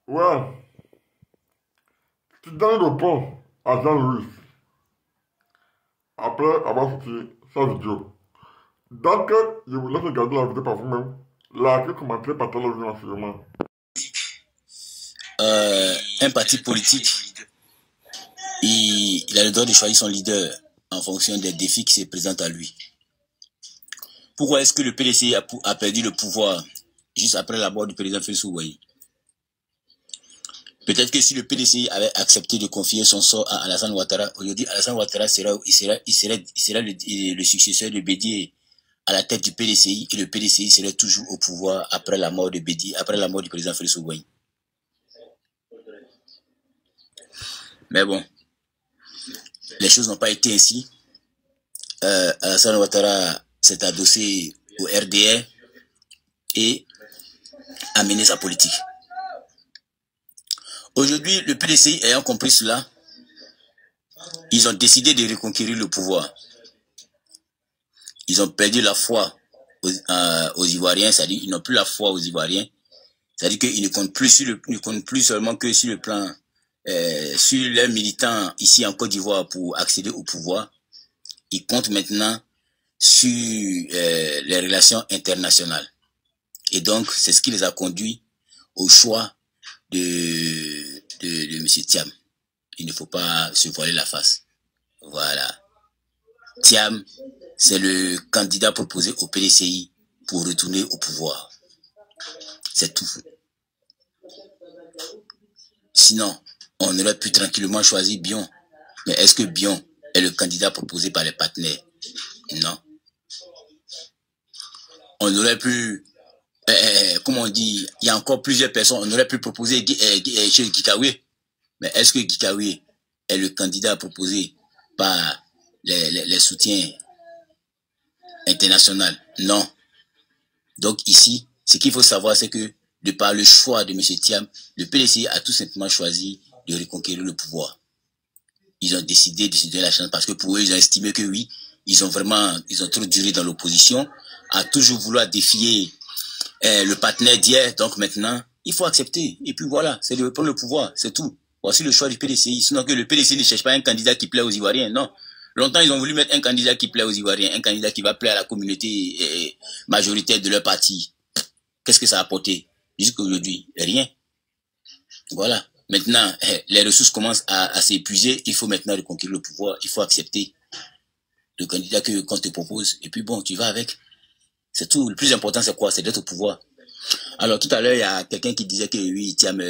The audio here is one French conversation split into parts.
Ouais, tu donnes le pont à Jean-Louis après avoir sorti sa vidéo. Donc, je vous laisse regarder la vidéo par vous-même. Likez, commentez, partagez le renseignement. Un parti politique, il a le droit de choisir son leader en fonction des défis qui se présentent à lui. Pourquoi est-ce que le PDC a perdu le pouvoir juste après la mort du président Félix Houphouët? Peut-être que si le PDC avait accepté de confier son sort à Alassane Ouattara, aujourd'hui Alassane Ouattara sera le successeur de Bédié à la tête du PDCI, et le PDCI serait toujours au pouvoir après la mort de Bédié, après la mort du président Félix Houphouët. Mais bon, les choses n'ont pas été ainsi. Alassane Ouattara s'est adossé au RDR et a mené sa politique. Aujourd'hui, le PDCI ayant compris cela, ils ont décidé de reconquérir le pouvoir. Ils ont perdu la foi aux Ivoiriens, c'est-à-dire ils n'ont plus la foi aux Ivoiriens, c'est-à-dire qu'ils ne comptent plus seulement que sur le plan sur les militants ici en Côte d'Ivoire pour accéder au pouvoir. Ils comptent maintenant sur les relations internationales. Et donc, c'est ce qui les a conduits au choix de M. Thiam. Il ne faut pas se voiler la face. Voilà. Thiam, c'est le candidat proposé au PDCI pour retourner au pouvoir. C'est tout. Sinon, on aurait pu tranquillement choisir Bion. Mais est-ce que Bion est le candidat proposé par les partenaires? Non. On aurait pu, comme on dit, il y a encore plusieurs personnes, on aurait pu proposer chez Gikawe. Mais est-ce que Gikawe est le candidat proposé par les soutiens internationaux? Non. Donc ici, ce qu'il faut savoir, c'est que de par le choix de M. Thiam, le PDC a tout simplement choisi de reconquérir le pouvoir. Ils ont décidé de se donner la chance parce que pour eux, ils ont estimé que oui, ils ont trop duré dans l'opposition, à toujours vouloir défier le partenaire d'hier. Donc maintenant, il faut accepter. Et puis voilà, c'est de reprendre le pouvoir, c'est tout. Voici le choix du PDCI. Sinon que le PDC ne cherche pas un candidat qui plaît aux Ivoiriens, non. Longtemps, ils ont voulu mettre un candidat qui plaît aux Ivoiriens, un candidat qui va plaire à la communauté majoritaire de leur parti. Qu'est-ce que ça a apporté? Jusqu'à aujourd'hui, rien. Voilà. Maintenant, les ressources commencent à s'épuiser. Il faut maintenant reconquérir le pouvoir. Il faut accepter le candidat qu'on te propose. Et puis bon, tu vas avec. C'est tout. Le plus important, c'est quoi? C'est d'être au pouvoir. Alors, tout à l'heure, il y a quelqu'un qui disait que oui, Thiam,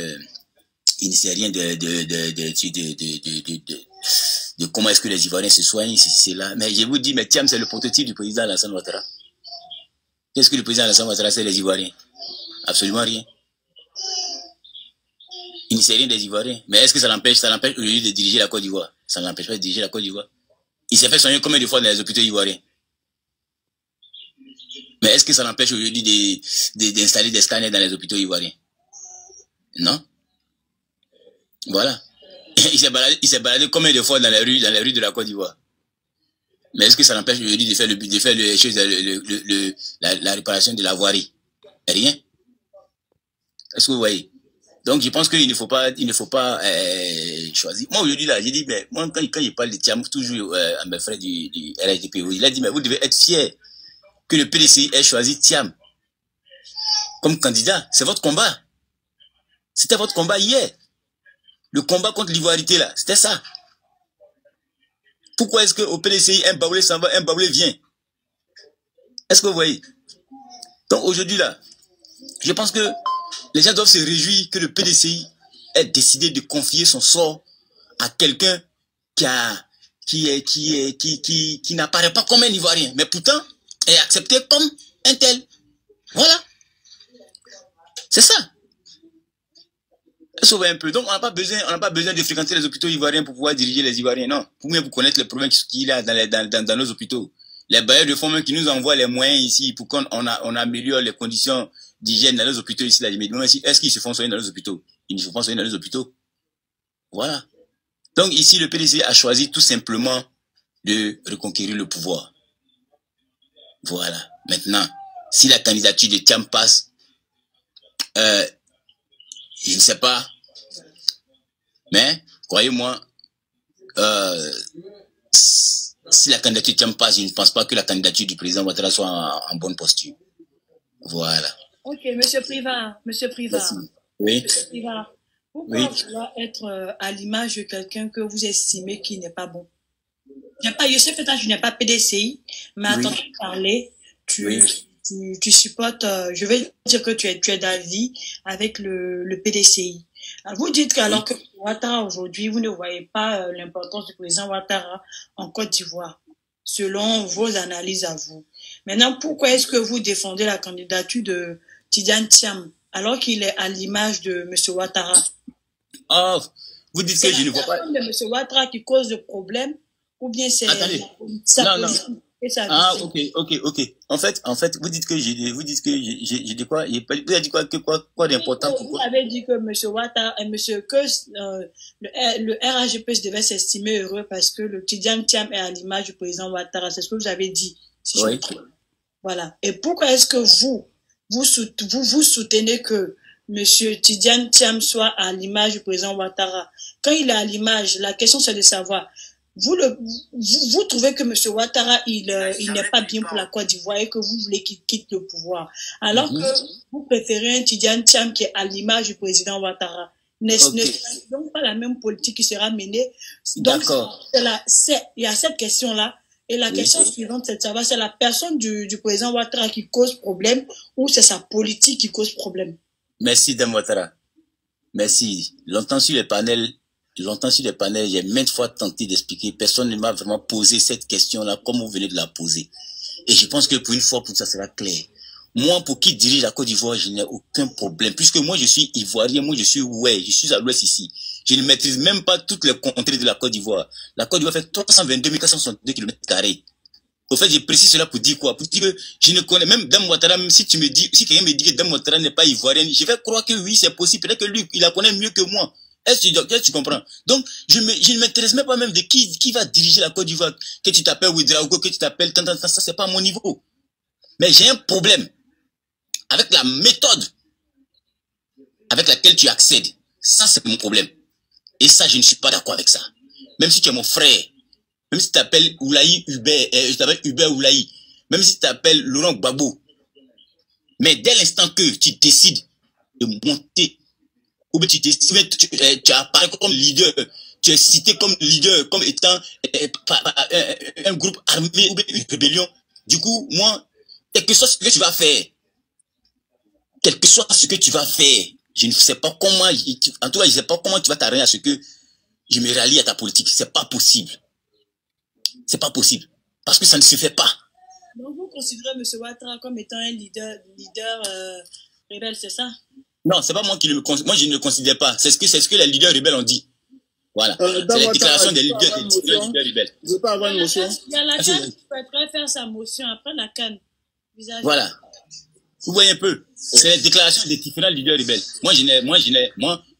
il ne sait rien de comment est-ce que les Ivoiriens se soignent, c'est là. Mais je vous dis, mais Thiam, c'est le prototype du président Alassane Ouattara. Qu'est-ce que le président Alassane Ouattara sait des Ivoiriens? Absolument rien. Il ne sait rien des Ivoiriens. Mais est-ce que ça l'empêche aujourd'hui de diriger la Côte d'Ivoire? Ça ne l'empêche pas de diriger la Côte d'Ivoire. Il s'est fait soigner combien de fois dans les hôpitaux ivoiriens? Mais est-ce que ça l'empêche aujourd'hui d'installer des scanners dans les hôpitaux ivoiriens? Non. Voilà. Il s'est baladé combien de fois dans les rues de la Côte d'Ivoire? Mais est-ce que ça l'empêche aujourd'hui de faire la réparation de la voirie? Rien. Est-ce que vous voyez? Donc je pense qu'il ne faut pas choisir. Moi aujourd'hui là, j'ai dit, mais moi quand je parle de Thiam, toujours à mes frères du RHDP, il a dit, mais vous devez être fiers que le PDC ait choisi Thiam comme candidat. C'est votre combat. C'était votre combat hier. Le combat contre l'ivoirité là, c'était ça. Pourquoi est-ce qu'au PDCI, un Baoulé s'en va, un Baoulé vient? Est-ce que vous voyez? Donc aujourd'hui là, je pense que les gens doivent se réjouir que le PDCI ait décidé de confier son sort à quelqu'un qui n'apparaît pas comme un Ivoirien, mais pourtant est accepté comme un tel. Voilà. C'est ça. Sauver un peu. Donc on n'a pas besoin de fréquenter les hôpitaux ivoiriens pour pouvoir diriger les Ivoiriens. Non. Pour mieux vous connaître les problèmes qu'il y a dans nos hôpitaux. Les bailleurs de fonds même qui nous envoient les moyens ici pour qu'on améliore les conditions d'hygiène dans nos hôpitaux ici. Est-ce qu'ils se font soigner dans nos hôpitaux? Ils ne se font soigner dans nos hôpitaux. Voilà. Donc ici, le PDC a choisi tout simplement de reconquérir le pouvoir. Voilà. Maintenant, si la candidature de Thiam passe, je ne sais pas, mais croyez-moi, si la candidature ne tient pas, je ne pense pas que la candidature du président Ouattara soit en bonne posture. Voilà. Ok, Monsieur Privat. Merci. Oui. Monsieur Privat, pourquoi Oui. vouloir être à l'image de quelqu'un que vous estimez qui n'est pas bon? Je sais peut-être que tu n'es pas PDCI, mais Oui. attends parler, Oui. tu supportes, je vais dire que tu es d'avis avec le PDCI. Alors, vous dites qu'alors que Ouattara aujourd'hui, vous ne voyez pas l'importance du président Ouattara en Côte d'Ivoire, selon vos analyses à vous. Maintenant, pourquoi est-ce que vous défendez la candidature de Tidiane Thiam alors qu'il est à l'image de M. Ouattara? Oh, vous dites que je ne vois pas. C'est la personne de M. Ouattara qui cause le problème ou bien c'est Attendez. sa Non. politique et sa Ah, vision? ok. En fait, vous dites que j'ai dit quoi? Vous avez dit quoi d'important pour Vous quoi? avez dit que M. Ouattara, le RHPS devait s'estimer heureux parce que le Tidiane Thiam est à l'image du président Ouattara. C'est ce que vous avez dit. Si Oui. Voilà. Et pourquoi est-ce que vous soutenez que M. Tidiane Thiam soit à l'image du président Ouattara? Quand il est à l'image, la question c'est de savoir, vous trouvez que M. Ouattara, il n'est pas bien pour la Côte d'Ivoire et que vous voulez qu'il quitte le pouvoir. Alors que vous préférez un Tidiane Thiam qui est à l'image du président Ouattara. N'est-ce donc pas la même politique qui sera menée? Donc, il y a cette question-là. Et la question suivante, c'est de savoir, c'est la personne du président Ouattara qui cause problème ou c'est sa politique qui cause problème? Merci, Dame Ouattara. Merci. Longtemps sur les panels, j'ai maintes fois tenté d'expliquer. Personne ne m'a vraiment posé cette question-là comme vous venez de la poser. Et je pense que pour une fois, ça sera clair. Moi, pour qui dirige la Côte d'Ivoire, je n'ai aucun problème. Puisque moi, je suis ivoirien, je suis à l'ouest ici. Je ne maîtrise même pas toutes les contrées de la Côte d'Ivoire. La Côte d'Ivoire fait 322 462 km². Au fait, je précise cela pour dire quoi? Pour dire que je ne connais même Dame Ouattara, même si quelqu'un me dit que Dame Ouattara n'est pas ivoirienne, je vais croire que oui, c'est possible. Peut-être que lui, il la connaît mieux que moi. Est-ce que tu comprends? Donc, je ne m'intéresse même pas même de qui va diriger la Côte d'Ivoire. Que tu t'appelles Ouedraogo, que tu t'appelles ça, c'est pas à mon niveau. Mais j'ai un problème avec la méthode avec laquelle tu accèdes. Ça, c'est mon problème. Et ça, je ne suis pas d'accord avec ça. Même si tu es mon frère, même si tu t'appelles Oulaï Hubert, je t'appelle Hubert Oulaï, même si tu t'appelles Laurent Gbagbo, mais dès l'instant que tu décides de monter, ou bien tu apparais comme leader, tu es cité comme leader, comme étant un groupe armé ou bien une rébellion, du coup, moi, quel que soit ce que tu vas faire, je ne sais pas comment, en tout cas, je ne sais pas comment tu vas t'arranger à ce que je me rallie à ta politique. C'est pas possible. C'est pas possible. Parce que ça ne se fait pas. Donc, vous considérez M. Ouattara comme étant un leader rebelle, c'est ça? Non, c'est pas moi qui moi je ne le considère pas. C'est ce que les leaders rebelles ont dit. Voilà. C'est la déclaration des leaders rebelles. Je veux pas avoir une motion. Il y a la CAN qui souhaiterait faire sa motion après la CAN. Voilà. Vous voyez un peu. C'est la déclaration des différents leaders rebelles.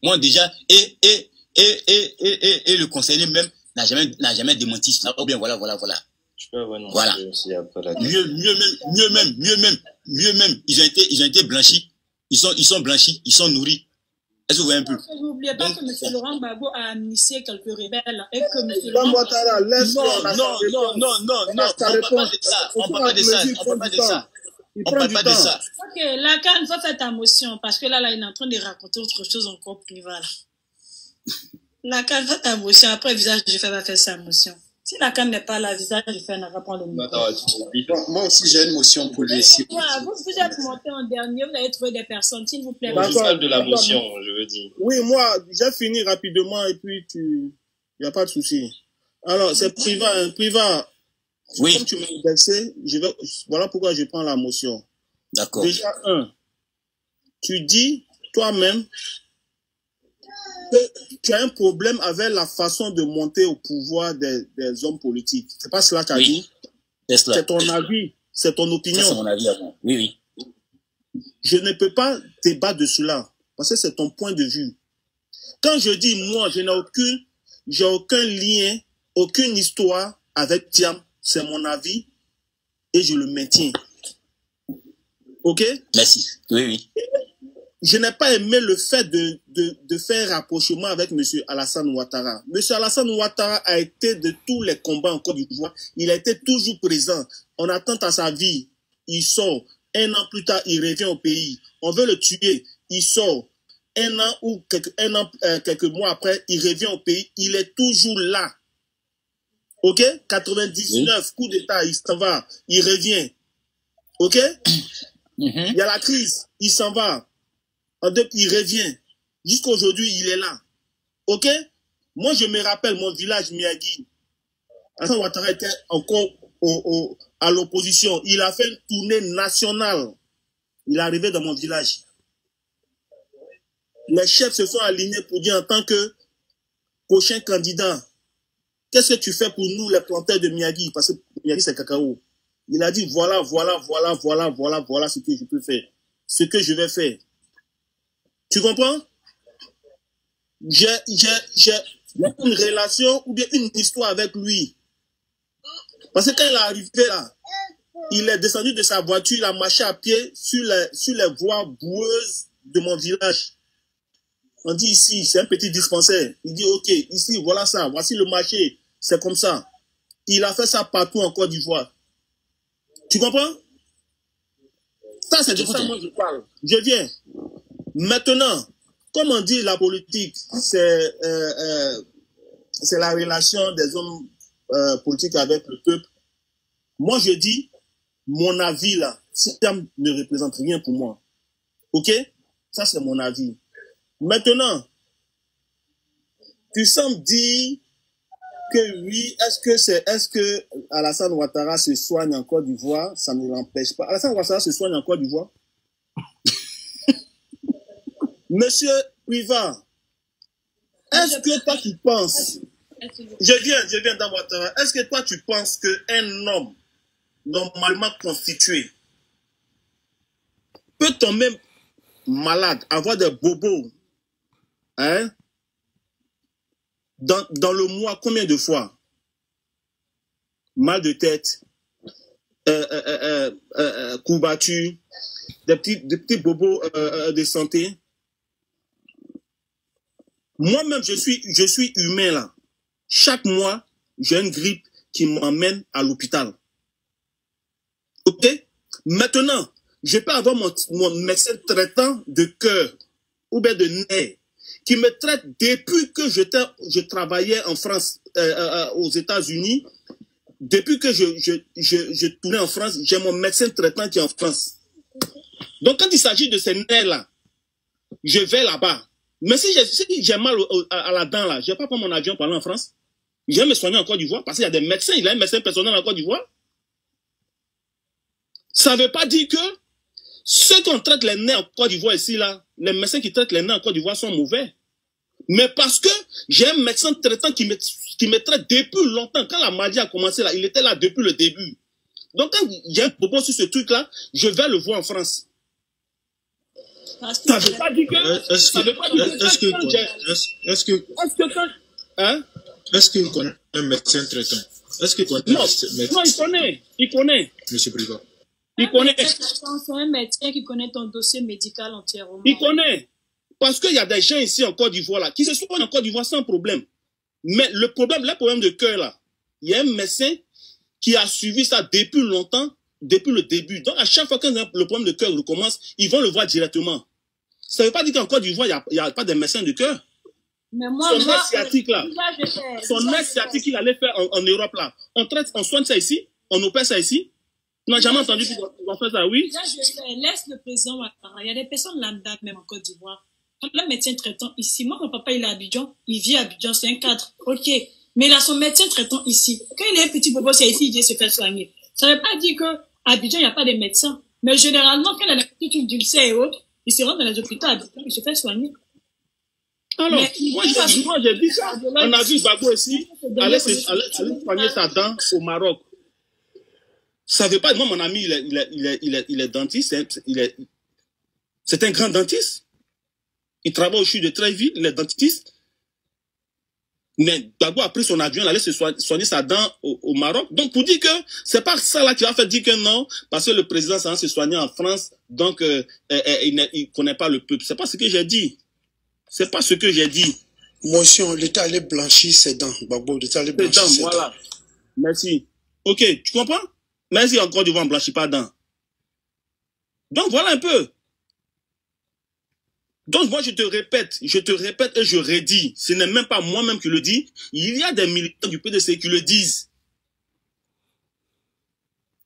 Moi déjà, et le conseiller même n'a jamais démenti ça. Oh bien, voilà. Je peux avoir une voilà. Mieux même. Ils ont été blanchis. Ils sont blanchis. Ils sont nourris. Est-ce que vous voyez un peu? N'oubliez pas que M. Laurent Gbagbo a amnistié quelques rebelles et que M. Laurent Ouattara, laisse-le. Non. On parle pas de ça. On parle pas de ça. Ok, la CAN va faire ta motion parce que là, il est en train de raconter autre chose encore privat. La CAN va ta motion. Après, le visage du fait va faire sa motion. Si la CAN n'est pas là, le visage du fait n'aura pas le micro. Moi aussi, j'ai une motion pour lui. Vous êtes monté en dernier, vous allez trouver des personnes, s'il vous plaît. Je parle de la motion, je veux dire. Oui, moi, j'ai fini rapidement et puis il n'y a pas de souci. Alors, c'est privat. Oui. Comme tu m'as indexé, voilà pourquoi je prends la motion. D'accord. Déjà, tu dis toi-même que tu as un problème avec la façon de monter au pouvoir des hommes politiques. C'est pas cela que tu as dit? C'est ton avis, c'est ton opinion. C'est mon avis. Oui. Je ne peux pas débattre de cela parce que c'est ton point de vue. Quand je dis moi, j'ai aucun lien, aucune histoire avec Thiam. C'est mon avis et je le maintiens. Ok? Merci. Oui. je n'ai pas aimé le fait de faire rapprochement avec M. Alassane Ouattara. M. Alassane Ouattara a été de tous les combats en Côte d'Ivoire. Il a été toujours présent. On attend à sa vie. Il sort. Un an plus tard, il revient au pays. On veut le tuer. Il sort. Un an ou quelques mois après, il revient au pays. Il est toujours là. OK? 99, coup d'État, il s'en va. Il revient. OK? Il y a la crise. Il s'en va. Il revient. Jusqu'à aujourd'hui, il est là. OK? Moi, je me rappelle mon village Miyagi. Alassane Ouattara était encore à l'opposition. Il a fait une tournée nationale. Il est arrivé dans mon village. Les chefs se sont alignés pour dire en tant que prochain candidat, qu'est-ce que tu fais pour nous, les planteurs de Miyagi? Parce que Miyagi, c'est cacao. Il a dit, voilà ce que je peux faire. Ce que je vais faire. Tu comprends? J'ai une relation ou bien une histoire avec lui. Parce que quand il est arrivé là, il est descendu de sa voiture, il a marché à pied sur les voies boueuses de mon village. On dit ici, c'est un petit dispensaire. Il dit, ok, ici, voilà ça, voici le marché. C'est comme ça. Il a fait ça partout en Côte d'Ivoire. Tu comprends? Ça, c'est de ça moi je parle. Je viens. Maintenant, comme on dit la politique, c'est la relation des hommes politiques avec le peuple. Moi, je dis, mon avis là, ça ne représente rien pour moi. Ok? Ça, c'est mon avis. Maintenant, tu sembles dire que oui, est-ce que Alassane Ouattara se soigne en Côte d'Ivoire? Ça ne l'empêche pas. Alassane Ouattara se soigne en Côte d'Ivoire? Monsieur Riva, est-ce que toi tu penses, je viens dans Ouattara, est-ce que toi tu penses qu'un homme normalement constitué peut tomber malade, avoir des bobos, hein, dans le mois, combien de fois? Mal de tête, courbature, des petits bobos de santé. Moi-même, je suis humain là. Chaque mois, j'ai une grippe qui m'emmène à l'hôpital. Ok? Maintenant, je peux avoir mon médecin traitant de cœur ou bien de nerfs qui me traite depuis que je travaillais en France, aux États-Unis. Depuis que je tournais en France, j'ai mon médecin traitant qui est en France. Donc, quand il s'agit de ces nerfs-là, je vais là-bas. Mais si j'ai mal à la dent, là, je ne vais pas prendre mon avion pour aller en France. Je vais me soigner en Côte d'Ivoire parce qu'il y a des médecins, il y a un médecin personnel en Côte d'Ivoire. Ça ne veut pas dire que ceux qui traitent les nerfs en Côte d'Ivoire ici, là, les médecins qui traitent les nerfs en Côte d'Ivoire sont mauvais. Mais parce que j'ai un médecin traitant qui me traite depuis longtemps. Quand la maladie a commencé, là, il était là depuis le début. Donc, quand j'ai un propos sur ce truc-là, je vais le voir en France. Ça ne veut pas dire que... Est-ce qu'il connaît un médecin traitant? Est-ce qu'il connaît non, il connaît. Monsieur Privat. Il connaît. C'est un médecin qui connaît ton dossier médical entièrement. Il connaît. Parce qu'il y a des gens ici en Côte d'Ivoire là, qui se soignent en Côte d'Ivoire sans problème. Mais le problème de cœur là, il y a un médecin qui a suivi ça depuis longtemps, depuis le début. Donc à chaque fois que le problème de cœur recommence, ils vont le voir directement. Ça ne veut pas dire qu'en Côte d'Ivoire, il n'y a pas de médecin de cœur. Mais moi, son nerf sciatique là, son nerf sciatique qu'il allait faire en Europe là, on soigne ça ici, on opère ça ici. On n'a jamais entendu qu'ils vont faire ça, oui. Là, laisse le président Ouattara. Il y a des personnes lambda même en Côte d'Ivoire. Le médecin traitant ici, moi, mon papa, il est à Abidjan, il vit à Abidjan, c'est un cadre, ok. Mais il a son médecin traitant ici. Quand il est un petit bobo, c'est ici, il vient se faire soigner. Ça ne veut pas dire qu'à Abidjan, il n'y a pas de médecins. Mais généralement, quand il a la petite d'ulcère et autres, il se rend dans les hôpitaux à Abidjan, il se fait soigner. Alors, moi, j'ai dit ça. On a vu Gbagbo ici, aller soigner sa dent au Maroc. Ça ne veut pas dire, moi, mon ami, il est dentiste, c'est un grand dentiste. Il travaille au CHU de Tréville, il est dentiste. Mais Gbagbo a pris son avion, il allait se soigner sa dent au Maroc. Donc, pour dire que c'est pas ça là qui va faire dire que non, parce que le président s'en va se soigner en France, donc il connaît pas le peuple. C'est pas ce que j'ai dit. C'est pas ce que j'ai dit. Motion, l'État allait blanchir ses dents. Gbagbo, l'État allait blanchir ses dents. Voilà. Merci. Ok, tu comprends? Merci encore du vent, ne blanchit pas dents. Donc, voilà un peu. Donc, moi, je te répète et je redis. Ce n'est même pas moi-même qui le dis. Il y a des militants du PDC qui le disent.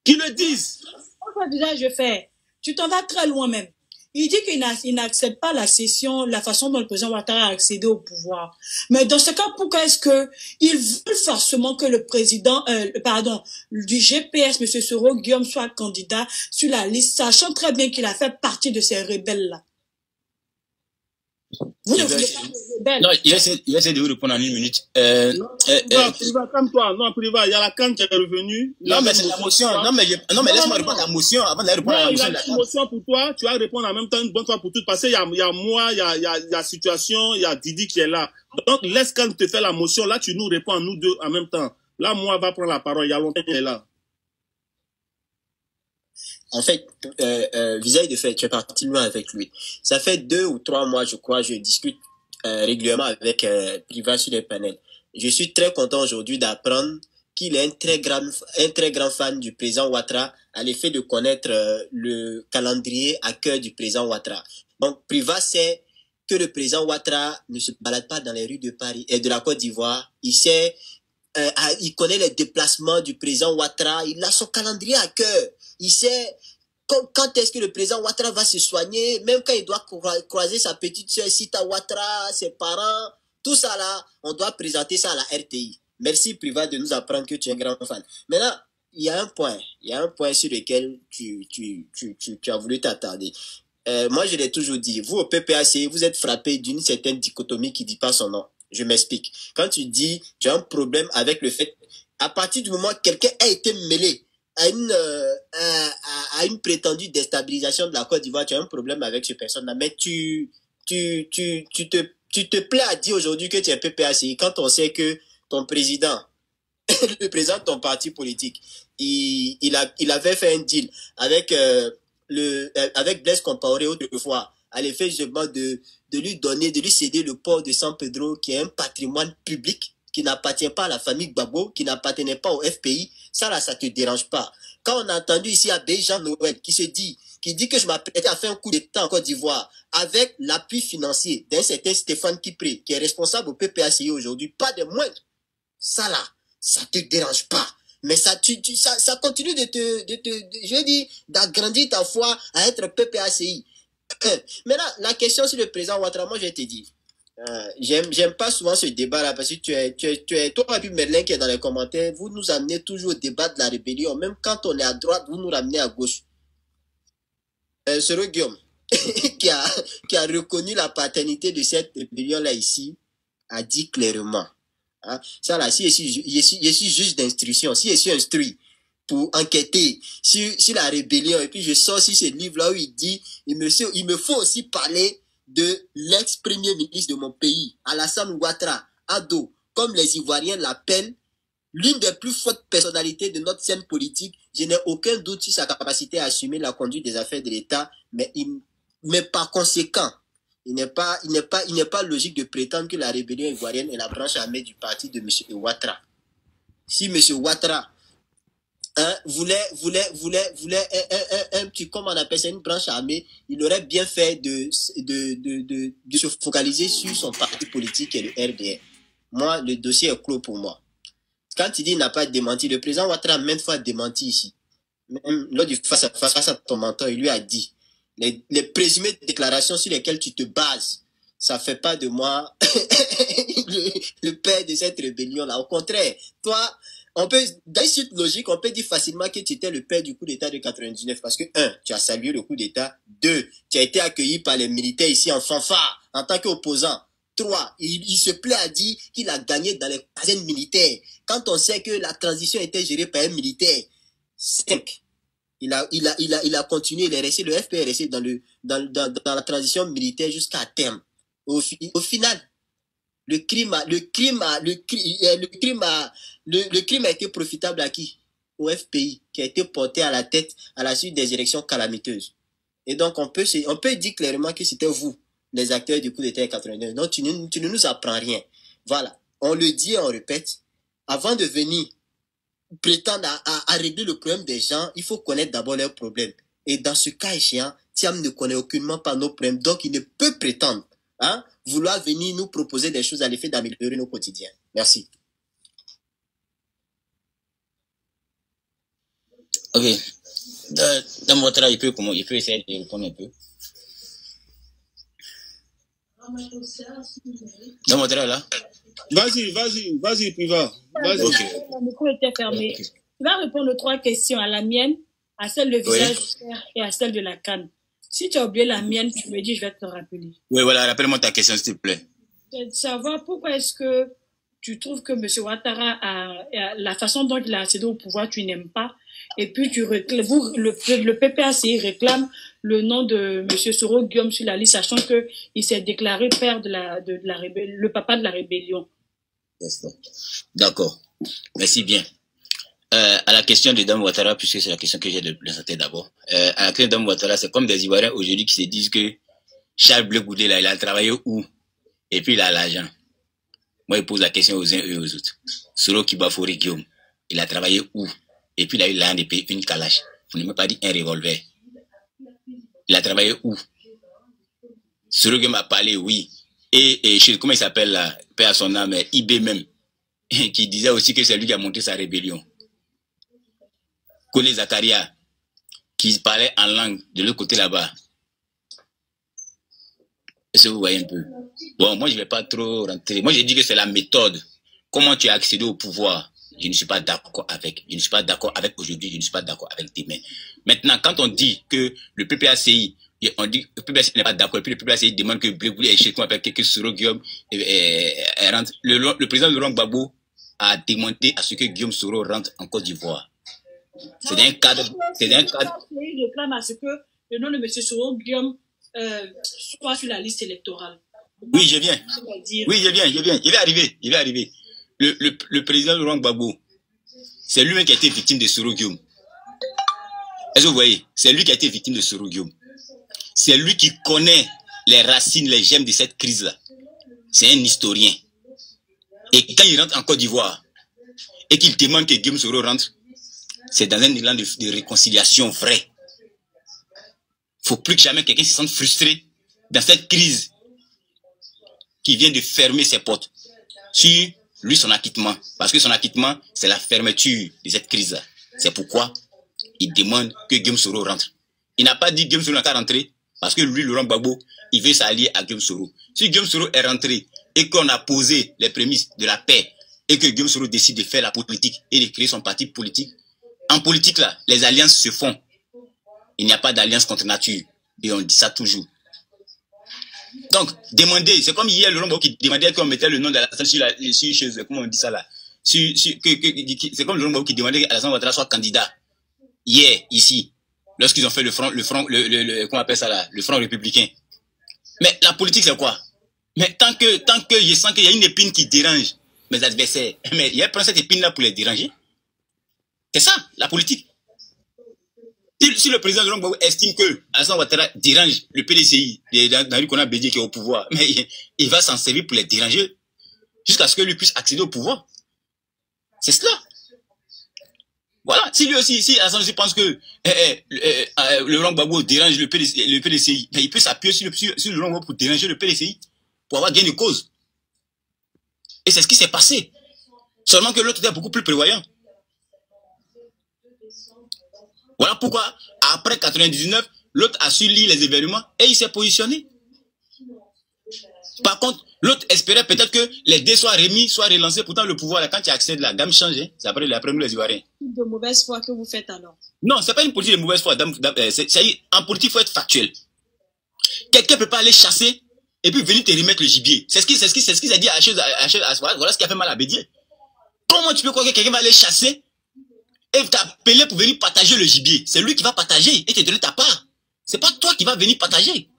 Qui le disent. Pourquoi déjà je fais? Tu t'en vas très loin même. Il dit qu'il n'accepte pas la cession, la façon dont le président Ouattara a accédé au pouvoir. Mais dans ce cas, pourquoi est-ce que il veut forcément que le président, du GPS, M. Soro Guillaume, soit candidat sur la liste, sachant très bien qu'il a fait partie de ces rebelles-là? Vous ne voulez pas de rebelles. Non, il va essayer de vous répondre en une minute. Priva, calme-toi. Non, Priva, il y a la canne qui est revenue. Non, mais c'est la motion. Non, mais laisse-moi répondre à la motion avant d'aller répondre à la motion. Il y a une motion pour toi. Tu vas répondre en même temps une bonne fois pour toutes. Parce qu'il y a moi, il y a Situation, il y a Didi qui est là. Donc, laisse quand te fait la motion. Là, tu nous réponds, nous deux, en même temps. Là, moi, va prendre la parole. Il y a longtemps qu'il est là. En fait, vis-à-vis de fait, tu es parti loin avec lui. Ça fait 2 ou 3 mois, je crois, je discute régulièrement avec Priva sur les panels. Je suis très content aujourd'hui d'apprendre qu'il est un très grand fan du président Ouattara, à l'effet de connaître le calendrier à cœur du président Ouattara. Donc, Priva sait que le président Ouattara ne se balade pas dans les rues de Paris et de la Côte d'Ivoire. Il sait, il connaît les déplacements du président Ouattara. Il a son calendrier à cœur. Il sait quand est-ce que le président Ouattara va se soigner, même quand il doit croiser sa petite soeur Sita Ouattara, ses parents, tout ça là, on doit présenter ça à la RTI. Merci Priva de nous apprendre que tu es un grand fan. Maintenant, il y a un point sur lequel tu as voulu t'attarder. Moi, je l'ai toujours dit, vous au PPAC, vous êtes frappé d'une certaine dichotomie qui ne dit pas son nom. Je m'explique. Quand tu dis, tu as un problème avec le fait, à partir du moment où quelqu'un a été mêlé à une prétendue déstabilisation de la Côte d'Ivoire, tu as un problème avec ces personnes-là. Mais tu te plais à dire aujourd'hui que tu es PPACI quand on sait que ton président, le président de ton parti politique, il avait fait un deal avec avec Blaise Compaoré autrefois, à l'effet justement de lui céder le port de San Pedro, qui est un patrimoine public, qui n'appartient pas à la famille Gbagbo, qui n'appartenait pas au FPI. Ça là, ça te dérange pas. Quand on a entendu ici à Jean Noël qui dit que je m'apprêtais à faire un coup d'État en Côte d'Ivoire avec l'appui financier d'un certain Stéphane Kipré, qui est responsable au PPACI aujourd'hui, pas de moindre. Ça là, ça te dérange pas. Mais ça continue d'agrandir ta foi à être PPACI. Maintenant, la question sur le président Ouattara, moi je te dis, j'aime pas souvent ce débat là parce que tu es toi et puis Merlin qui est dans les commentaires, vous nous amenez toujours au débat de la rébellion, même quand on est à droite, vous nous ramenez à gauche. Soro Guillaume qui a reconnu la paternité de cette rébellion là ici, a dit clairement, hein, ça là, si je suis juge d'instruction, si je suis instruit pour enquêter sur la rébellion, et puis je sors sur ce livre là où il dit, il me faut aussi parler de l'ex-premier ministre de mon pays, Alassane Ouattara, Ado, comme les Ivoiriens l'appellent, l'une des plus fortes personnalités de notre scène politique. Je n'ai aucun doute sur sa capacité à assumer la conduite des affaires de l'État, mais par conséquent, il n'est pas logique de prétendre que la rébellion ivoirienne est la branche armée du parti de M. Ouattara. Si M. Ouattara voulait un petit, comment on appelle ça, une branche armée, il aurait bien fait de se focaliser sur son parti politique et le RDR. Moi, le dossier est clos pour moi. Quand il dit qu'il n'a pas démenti, le président Ouattara a maintes fois démenti ici. Même lors du face à ton mentor, il lui a dit, les présumées déclarations sur lesquelles tu te bases, ça fait pas de moi le père de cette rébellion-là. Au contraire, toi, on peut, dans une suite logique, on peut dire facilement que tu étais le père du coup d'État de 99 parce que, 1, tu as salué le coup d'État. 2, tu as été accueilli par les militaires ici en fanfare, en tant qu'opposant. 3, il se plaît à dire qu'il a gagné dans les casernes militaires, quand on sait que la transition était gérée par un militaire. 5, il a continué, il est resté, le FP est resté dans la transition militaire jusqu'à terme. Au final, Le crime a été profitable à qui? Au FPI, qui a été porté à la tête à la suite des élections calamiteuses. Et donc, on peut dire clairement que c'était vous, les acteurs du coup d'État 89. Donc, tu ne nous apprends rien. Voilà. On le dit et on répète. Avant de venir prétendre à régler le problème des gens, il faut connaître d'abord leurs problèmes. Et dans ce cas échéant, Thiam ne connaît aucunement pas nos problèmes. Donc, il ne peut prétendre vouloir venir nous proposer des choses à l'effet d'améliorer nos quotidiens. Merci. Ok. Dans votre avis, il peut essayer de répondre un peu. Dans votre avis, là. Vas-y, Priva. Vas-y. Okay. Le micro était fermé. Okay. Tu vas répondre aux 3 questions, à la mienne, à celle de visage et à celle de la canne. Si tu as oublié la mienne, tu me dis, je vais te rappeler. Oui, voilà, rappelle-moi ta question, s'il te plaît. C'est de savoir pourquoi est-ce que tu trouves que M. Ouattara, la façon dont il a accédé au pouvoir, tu n'aimes pas. Et puis, le PPACI réclame le nom de M. Soro Guillaume sur la liste, sachant qu'il s'est déclaré père le papa de la rébellion. D'accord. Merci bien. À la question de Dame Ouattara, puisque c'est la question que j'ai de présenter d'abord. À la question de Dame Ouattara, c'est comme des Ivoiriens aujourd'hui qui se disent que Charles Bleu Goudé, là, il a travaillé où? Et puis il a l'argent. Moi, il pose la question aux uns et aux autres. Soro Kibafori Guillaume, il a travaillé où? Et puis il a eu l'argent de payer une calache. Vous ne m'avez pas dit un revolver. Il a travaillé où? Soro Guillaume a parlé, oui. Et comment il s'appelle là? Père à son âme, IB même, qui disait aussi que c'est lui qui a monté sa rébellion. Kone Zakaria, qui parlait en langue de l'autre côté là-bas. Est-ce que vous voyez un peu? Bon, moi, je ne vais pas trop rentrer. Moi, j'ai dit que c'est la méthode. Comment tu as accédé au pouvoir? Je ne suis pas d'accord avec. Je ne suis pas d'accord avec aujourd'hui, je ne suis pas d'accord avec demain. Maintenant, quand on dit que le PPACI, on dit que le PPACI n'est pas d'accord, et puis le PPACI demande que Blé et Cheikh, avec que Soro Guillaume rentre. Le président Laurent Gbagbo a demandé à ce que Guillaume Soro rentre en Côte d'Ivoire. C'est un cadre. Il réclame à ce que le nom de M. Soro Guillaume soit sur la liste électorale. Oui, je viens. Oui, je viens. Il va arriver. Le président Laurent Gbagbo, c'est lui-même qui a été victime de Soro Guillaume. Est-ce que vous voyez? C'est lui qui a été victime de Soro Guillaume. C'est lui qui connaît les racines, les gemmes de cette crise-là. C'est un historien. Et quand il rentre en Côte d'Ivoire et qu'il demande que Guillaume Soro rentre, c'est dans un élan de réconciliation vrai. Il ne faut plus que jamais quelqu'un se sente frustré dans cette crise qui vient de fermer ses portes sur lui, son acquittement. Parce que son acquittement, c'est la fermeture de cette crise-là. C'est pourquoi il demande que Guillaume Soro rentre. Il n'a pas dit Guillaume Soro n'a qu'à rentrer parce que lui, Laurent Gbagbo, il veut s'allier à Guillaume Soro. Si Guillaume Soro est rentré et qu'on a posé les prémices de la paix et que Guillaume Soro décide de faire la politique et de créer son parti politique, en politique, là, les alliances se font. Il n'y a pas d'alliance contre nature. Et on dit ça toujours. Donc, demander, c'est comme hier, Laurent Gbagbo qui demandait qu'on mettait le nom de la sur comment on dit ça là. C'est comme Laurent Gbagbo qui demandait qu'Alassane Ouattara soit candidat. Hier, ici, lorsqu'ils ont fait le front, comment on appelle ça là, le front républicain. Mais la politique, c'est quoi? Mais tant que je sens qu'il y a une épine qui dérange mes adversaires, mais il y a cette épine là pour les déranger. C'est ça, la politique. Si le président Laurent Gbagbo estime que Alassane Ouattara dérange le PDCI dans la rue qu'on a Bédié qui est au pouvoir, mais il va s'en servir pour les déranger jusqu'à ce que lui puisse accéder au pouvoir. C'est cela. Voilà. Si lui aussi, si Alassane aussi pense que Laurent Gbagbo dérange le PDCI, mais il peut s'appuyer sur Laurent Gbagbo pour déranger le PDCI, pour avoir gain de cause. Et c'est ce qui s'est passé. Seulement que l'autre était beaucoup plus prévoyant. Voilà pourquoi, après 99, l'autre a su lire les événements et il s'est positionné. Par contre, l'autre espérait peut-être que les dés soient remis, soient relancés. Pourtant, le pouvoir, là, quand tu accèdes, la gamme change. Hein. C'est après nous, les Ivoiriens. De mauvaise foi que vous faites alors? Non, c'est pas une politique de mauvaise foi. En politique, il faut être factuel. Quelqu'un ne peut pas aller chasser et puis venir te remettre le gibier. C'est ce qu'il a dit à voilà ce qui a fait mal à Bédié. Comment tu peux croire que quelqu'un va aller chasser et t'appeler pour venir partager le gibier? C'est lui qui va partager et te donner ta part. C'est pas toi qui vas venir partager.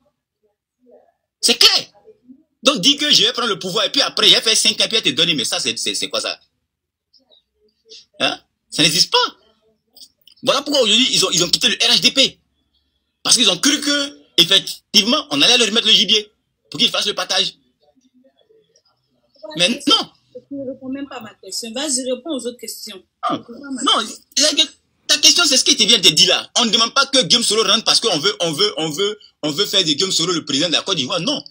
C'est clair. Donc, dis que je vais prendre le pouvoir et puis après, j'ai fait 5 ans et puis te donner. Mais ça, c'est quoi ça? Hein? Ça n'existe pas. Voilà pourquoi aujourd'hui, ils ont quitté le RHDP. Parce qu'ils ont cru que, effectivement, on allait leur remettre le gibier pour qu'ils fassent le partage. Mais non. Tu ne réponds même pas à ma question. Vas-y, réponds aux autres questions. Non, ta question, c'est ce qui était bien de dire là. On ne demande pas que Guillaume Soro rentre parce qu'on veut faire de Guillaume Soro le président de la Côte d'Ivoire. Non.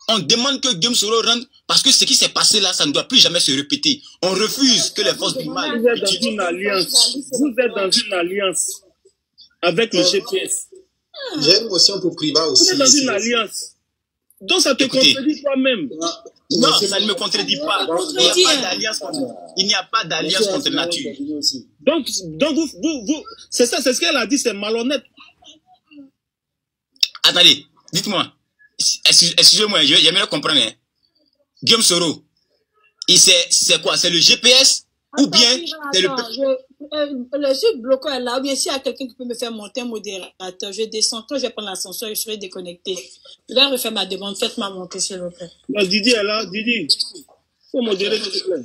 On demande que Guillaume Soro rentre parce que ce qui s'est passé là, ça ne doit plus jamais se répéter. On refuse que les forces du mal... Vous êtes dans une alliance. Vous êtes dans une alliance avec le GPS. J'ai une motion pour Priva aussi. Vous êtes dans une alliance. Donc ça te contredit toi-même. Non, ça ne me contredit pas. Il n'y a pas d'alliance contre nature. Donc vous c'est ça, c'est ce qu'elle a dit, c'est malhonnête. Attendez, dites-moi. Excusez-moi, j'aimerais comprendre. Hein. Guillaume Soro, c'est quoi? C'est le GPS ou bien c'est le... Le sud bloquant est là, ou bien s'il y a quelqu'un qui peut me faire monter un modérateur, je descends. Quand je vais prendre l'ascenseur, je serai déconnecté. Je vais refaire ma demande, faites-moi monter, s'il vous plaît. Non, Didi est là, Didi. Faut modérer, s'il vous plaît.